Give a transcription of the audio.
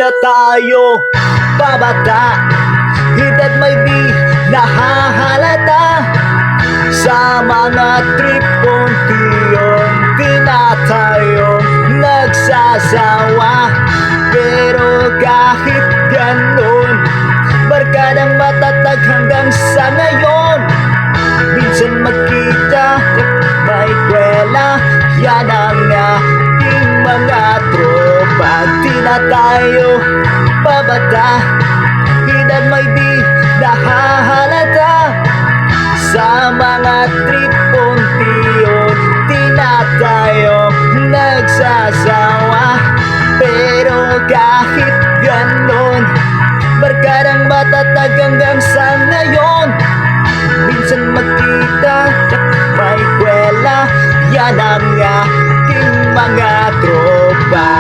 na tayo babata, edad may di nahahalata. Sa mga trip unti-unti na tayo nagsasawa. Pero kahit ganun, barkadang matatag hanggang sa ngayon. Minsan magkita may kwela, yan ang ating mga tropa. Di na tayo babata, edad may di nahahalata. Sa mga trip unti-unti na tayo nagsasawa. Pero kahit ganon, barkadang matatag hanggang sa ngayon. Minsan magkita may kwela, yan ang ating mga tropa.